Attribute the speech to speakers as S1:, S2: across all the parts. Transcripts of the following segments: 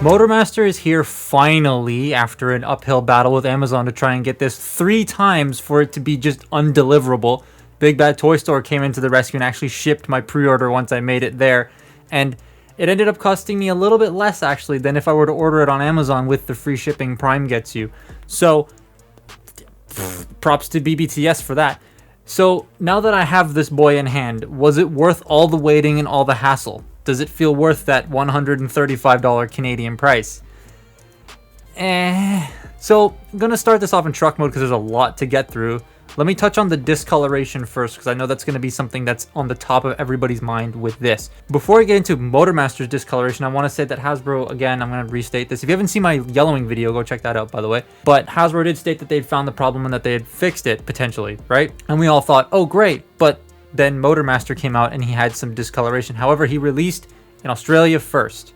S1: Motormaster is here finally after an uphill battle with Amazon to try and get this 3 times for it to be just undeliverable. Big Bad Toy Store came into the rescue and actually shipped my pre-order once I made it there. And it ended up costing me a little bit less actually than if I were to order it on Amazon with the free shipping Prime gets you. So props to BBTS for that. So now that I have this boy in hand, was it worth all the waiting and all the hassle? Does it feel worth that $135 Canadian price? So I'm going to start this off in truck mode because there's a lot to get through. Let me touch on the discoloration first because I know that's going to be something that's on the top of everybody's mind with this. Before I get into Motormaster's discoloration, I want to say that Hasbro, again, I'm going to restate this. If you haven't seen my yellowing video, go check that out, by the way. But Hasbro did state that they'd found the problem and that they had fixed it, potentially, right? And we all thought, oh, great, but then Motormaster came out and he had some discoloration. However, he released in Australia first.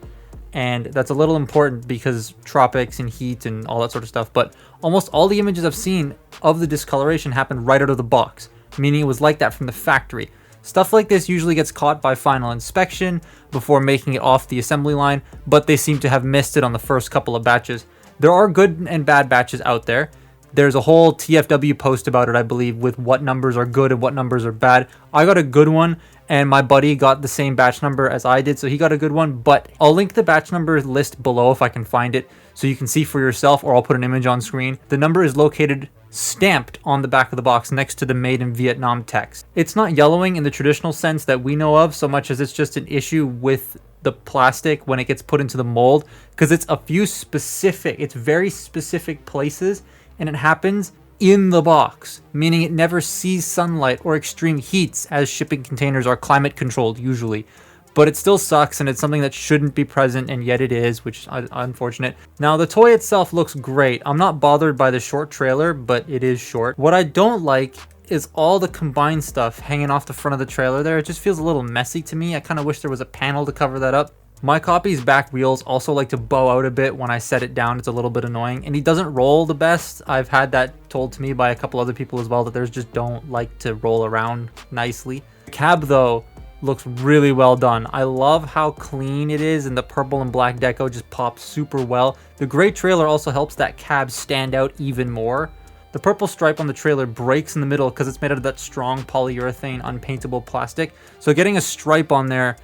S1: And that's a little important because tropics and heat and all that sort of stuff. But almost all the images I've seen of the discoloration happened right out of the box, meaning it was like that from the factory. Stuff like this usually gets caught by final inspection before making it off the assembly line, but they seem to have missed it on the first couple of batches. There are good and bad batches out there. There's a whole TFW post about it, I believe, with what numbers are good and what numbers are bad. I got a good one, and my buddy got the same batch number as I did, so he got a good one. But I'll link the batch number list below if I can find it, so you can see for yourself, or I'll put an image on screen. The number is located stamped on the back of the box next to the Made in Vietnam text. It's not yellowing in the traditional sense that we know of, so much as it's just an issue with the plastic when it gets put into the mold, because it's it's very specific places, and it happens in the box, meaning it never sees sunlight or extreme heats, as shipping containers are climate controlled usually. But it still sucks, and it's something that shouldn't be present, and yet it is, which is unfortunate. Now, the toy itself looks great. I'm not bothered by the short trailer, but it is short. What I don't like is all the combined stuff hanging off the front of the trailer there. It just feels a little messy to me. I kind of wish there was a panel to cover that up. My copy's back wheels also like to bow out a bit when I set it down. It's a little bit annoying, and he doesn't roll the best. I've had that told to me by a couple other people as well, that theirs just don't like to roll around nicely. The cab though looks really well done. I love how clean it is, and the purple and black deco just pops super well. The gray trailer also helps that cab stand out even more. The purple stripe on the trailer breaks in the middle because it's made out of that strong polyurethane unpaintable plastic, so getting a stripe on there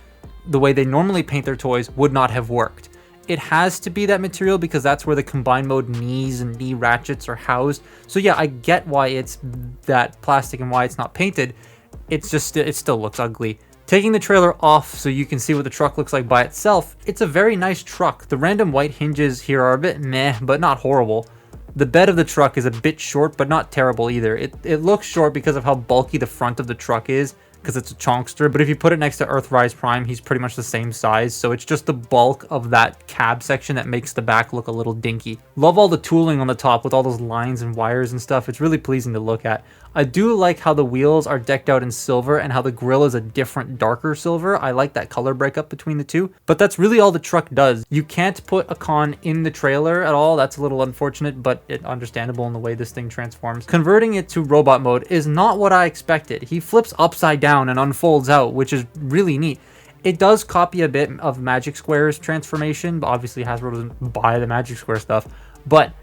S1: the way they normally paint their toys would not have worked. It has to be that material because that's where the combined mode knees and knee ratchets are housed. So yeah, I get why it's that plastic and why it's not painted. It's just, it still looks ugly. Taking the trailer off so you can see what the truck looks like by itself, it's a very nice truck. The random white hinges here are a bit meh, but not horrible. The bed of the truck is a bit short, but not terrible either. It looks short because of how bulky the front of the truck is, because it's a chonkster, but if you put it next to Earthrise Prime, he's pretty much the same size, so it's just the bulk of that cab section that makes the back look a little dinky. Love all the tooling on the top with all those lines and wires and stuff. It's really pleasing to look at. I do like how the wheels are decked out in silver and how the grille is a different, darker silver. I like that color breakup between the two, but that's really all the truck does. You can't put a con in the trailer at all. That's a little unfortunate, but it's understandable in the way this thing transforms. Converting it to robot mode is not what I expected. He flips upside down and unfolds out, which is really neat. It does copy a bit of Magic Square's transformation, but obviously Hasbro doesn't buy the Magic Square stuff, but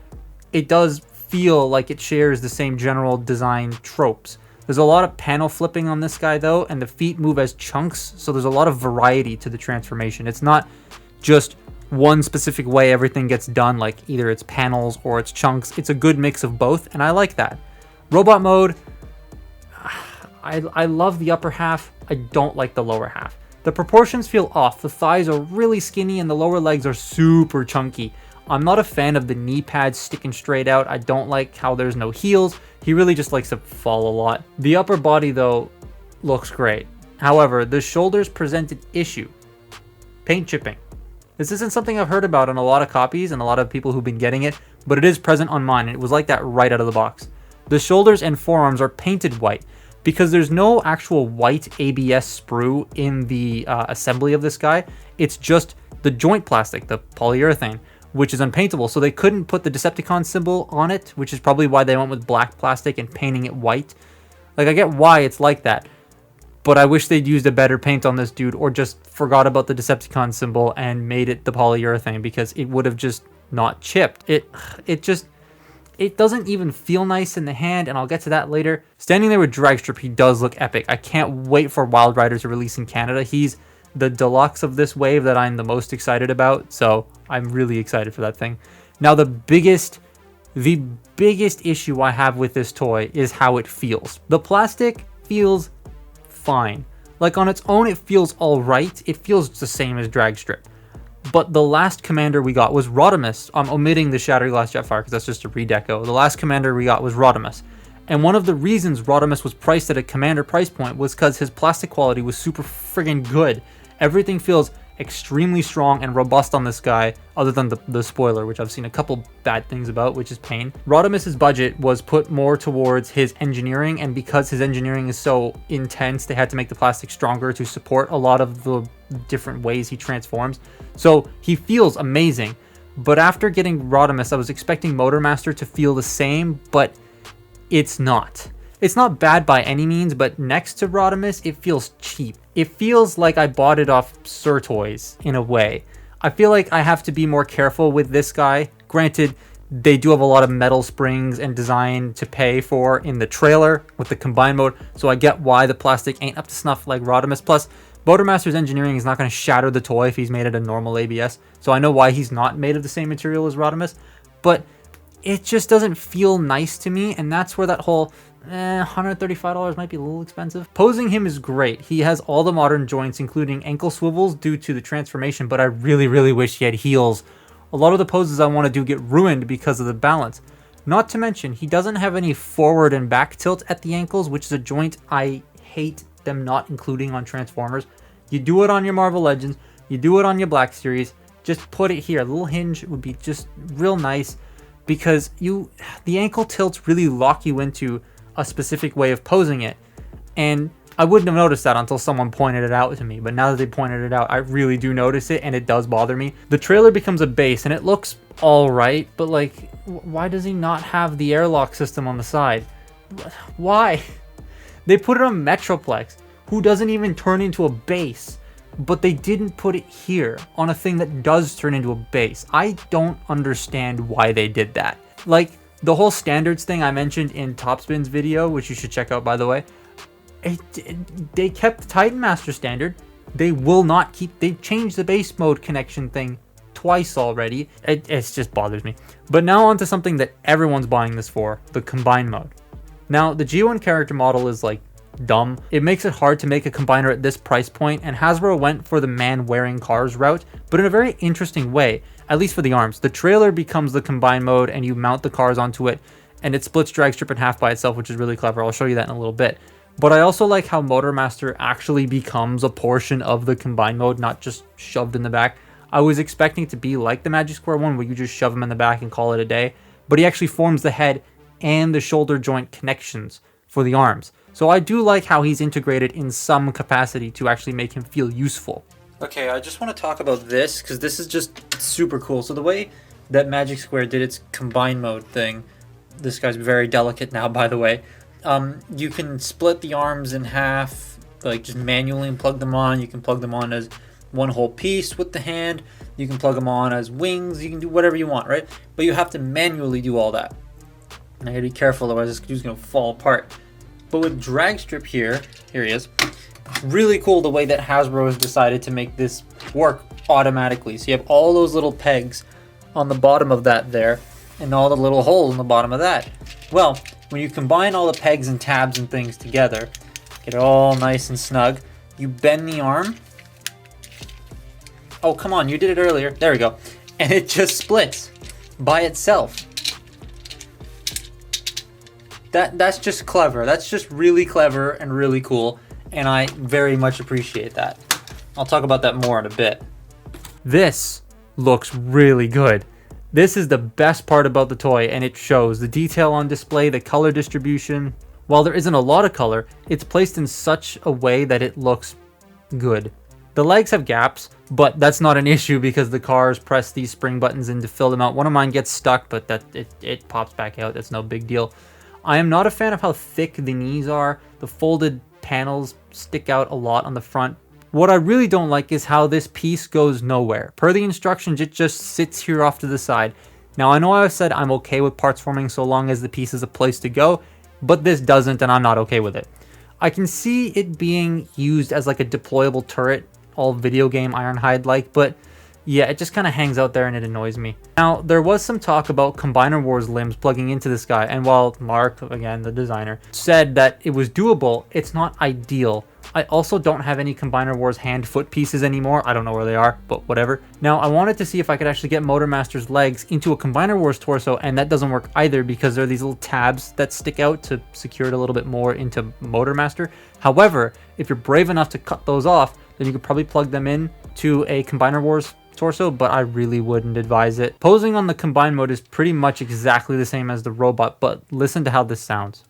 S1: it does feel like it shares the same general design tropes. There's a lot of panel flipping on this guy though, and the feet move as chunks, so there's a lot of variety to the transformation. It's not just one specific way everything gets done, like either it's panels or it's chunks. It's a good mix of both, and I like that. Robot mode, I love the upper half. I don't like the lower half. The proportions feel off. The thighs are really skinny and the lower legs are super chunky. I'm not a fan of the knee pads sticking straight out. I don't like how there's no heels. He really just likes to fall a lot. The upper body though looks great. However, the shoulders present an issue. Paint chipping. This isn't something I've heard about on a lot of copies and a lot of people who've been getting it, but it is present on mine, and it was like that right out of the box. The shoulders and forearms are painted white because there's no actual white ABS sprue in the assembly of this guy. It's just the joint plastic, the polyurethane, which is unpaintable, so they couldn't put the Decepticon symbol on it, which is probably why they went with black plastic and painting it white. Like, I get why it's like that. but I wish they'd used a better paint on this dude, or just forgot about the Decepticon symbol and made it the polyurethane, because it would have just not chipped. It doesn't even feel nice in the hand, and I'll get to that later. Standing there with Dragstrip, he does look epic. I can't wait for Wild Rider to release in Canada. He's the deluxe of this wave that I'm the most excited about, so I'm really excited for that thing. Now, the biggest issue I have with this toy is how it feels. The plastic feels fine. Like, on its own, it feels alright. It feels the same as Dragstrip. But the last commander we got was Rodimus. I'm omitting the Shatterglass Jetfire because that's just a redeco. The last commander we got was Rodimus. And one of the reasons Rodimus was priced at a commander price point was because his plastic quality was super friggin' good. Everything feels extremely strong and robust on this guy, other than the spoiler, which I've seen a couple bad things about, which is pain. Rodimus's budget was put more towards his engineering, and because his engineering is so intense, they had to make the plastic stronger to support a lot of the different ways he transforms. So he feels amazing. But after getting Rodimus, I was expecting Motormaster to feel the same, but it's not. It's not bad by any means, but next to Rodimus, it feels cheap. It feels like I bought it off Sir Toys in a way. I feel like I have to be more careful with this guy. Granted, they do have a lot of metal springs and design to pay for in the trailer with the combined mode, so I get why the plastic ain't up to snuff like Rodimus. Plus, Motormaster's engineering is not going to shatter the toy if he's made it of normal ABS, so I know why he's not made of the same material as Rodimus, but it just doesn't feel nice to me, and that's where that whole $135 might be a little expensive. Posing him is great. He has all the modern joints, including ankle swivels due to the transformation, but I really wish he had heels. A lot of the poses I want to do get ruined because of the balance. Not to mention, he doesn't have any forward and back tilt at the ankles, which is a joint I hate them not including on Transformers. You do it on your Marvel Legends, you do it on your Black Series, just put it here. A little hinge would be just real nice, because the ankle tilts really lock you into a specific way of posing it, and I wouldn't have noticed that until someone pointed it out to me, but now that they pointed it out, I really do notice it, and it does bother me. The trailer becomes a base, and it looks alright, but like, why does he not have the airlock system on the side? Why? They put it on Metroplex, who doesn't even turn into a base, but they didn't put it here on a thing that does turn into a base. I don't understand why they did that. Like, the whole standards thing I mentioned in Topspin's video, which you should check out by the way, they kept the Titan Master standard. They will not keep, they've changed the base mode connection thing twice already. It just bothers me. But now on to something that everyone's buying this for, the combined mode. Now, the G1 character model is like dumb. It makes it hard to make a combiner at this price point, and Hasbro went for the man wearing cars route, but in a very interesting way, at least for the arms. The trailer becomes the combined mode, and you mount the cars onto it, and it splits Dragstrip in half by itself, which is really clever. I'll show you that in a little bit. But I also like how Motormaster actually becomes a portion of the combined mode, not just shoved in the back. I was expecting it to be like the Magic Square one, where you just shove him in the back and call it a day, but he actually forms the head and the shoulder joint connections for the arms. So I do like how he's integrated in some capacity to actually make him feel useful. Okay, I just want to talk about this because this is just super cool. So the way that Magic Square did its combined mode thing, this guy's very delicate now, by the way. You can split the arms in half, like just manually, and plug them on. You can plug them on as one whole piece with the hand. You can plug them on as wings. You can do whatever you want, right? But you have to manually do all that. And I gotta be careful, otherwise this dude's gonna fall apart. But with Dragstrip here he is. Really cool the way that Hasbro has decided to make this work automatically. So you have all those little pegs on the bottom of that there, and all the little holes in the bottom of that. Well, when you combine all the pegs and tabs and things together, get it all nice and snug, you bend the arm. Oh, come on, you did it earlier. There we go. And it just splits by itself. That's just clever. That's just really clever and really cool, and I very much appreciate that. I'll talk about that more in a bit. This looks really good. This is the best part about the toy, and it shows. The detail on display, the color distribution. While there isn't a lot of color, it's placed in such a way that it looks good. The legs have gaps, but that's not an issue because the cars press these spring buttons in to fill them out. One of mine gets stuck, but it pops back out. That's no big deal. I am not a fan of how thick the knees are. The folded panels stick out a lot on the front. What I really don't like is how this piece goes nowhere. Per the instructions, it just sits here off to the side. Now, I know I've said I'm okay with parts forming so long as the piece is a place to go, but this doesn't, and I'm not okay with it. I can see it being used as like a deployable turret, all video game Ironhide-like, but yeah, it just kind of hangs out there and it annoys me. Now, there was some talk about Combiner Wars limbs plugging into this guy, and while Mark, again, the designer, said that it was doable, it's not ideal. I also don't have any Combiner Wars hand-foot pieces anymore. I don't know where they are, but whatever. Now, I wanted to see if I could actually get Motormaster's legs into a Combiner Wars torso, and that doesn't work either because there are these little tabs that stick out to secure it a little bit more into Motormaster. However, if you're brave enough to cut those off, then you could probably plug them in to a Combiner Wars torso, but I really wouldn't advise it. Posing on the combine mode is pretty much exactly the same as the robot, but listen to how this sounds.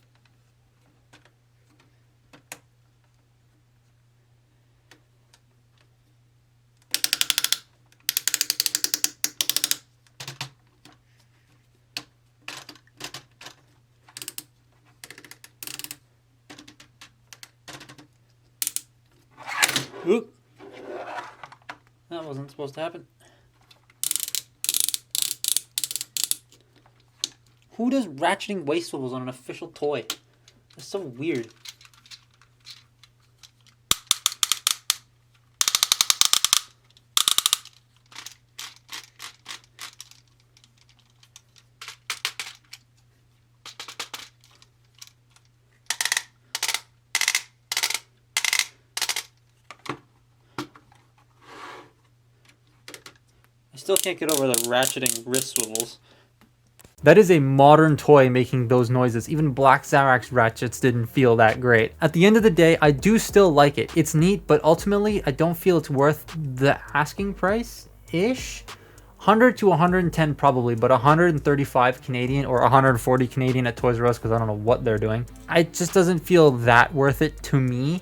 S1: Oop. That wasn't supposed to happen. Who does ratcheting waist swivels on an official toy? That's so weird. I still can't get over the ratcheting wrist swivels. That is a modern toy making those noises. Even Black Zarax ratchets didn't feel that great. At the end of the day, I do still like it. It's neat, but ultimately, I don't feel it's worth the asking price-ish. 100 to 110 probably, but 135 Canadian or 140 Canadian at Toys R Us because I don't know what they're doing. It just doesn't feel that worth it to me.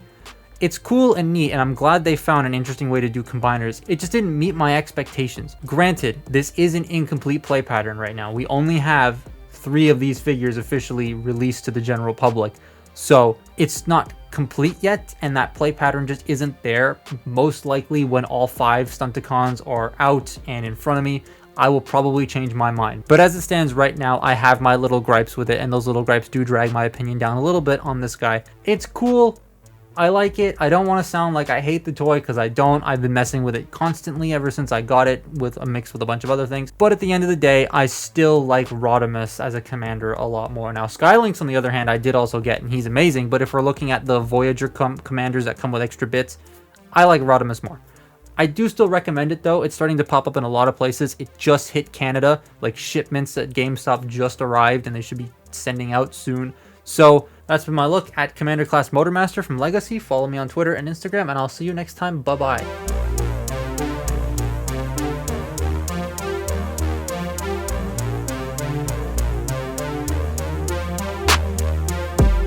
S1: It's cool and neat, and I'm glad they found an interesting way to do combiners. It just didn't meet my expectations. Granted, this is an incomplete play pattern right now. We only have 3 of these figures officially released to the general public. So it's not complete yet, and that play pattern just isn't there. Most likely when all 5 Stunticons are out and in front of me, I will probably change my mind. But as it stands right now, I have my little gripes with it, and those little gripes do drag my opinion down a little bit on this guy. It's cool. I like it. I don't want to sound like I hate the toy because I don't. I've been messing with it constantly ever since I got it with a mix with a bunch of other things. But at the end of the day, I still like Rodimus as a commander a lot more. Now, Skylynx, on the other hand, I did also get, and he's amazing. But if we're looking at the Voyager commanders that come with extra bits, I like Rodimus more. I do still recommend it though. It's starting to pop up in a lot of places. It just hit Canada. Like shipments at GameStop just arrived and they should be sending out soon. So that's been my look at Commander Class Motormaster from Legacy. Follow me on Twitter and Instagram, and I'll see you next time. Bye-bye.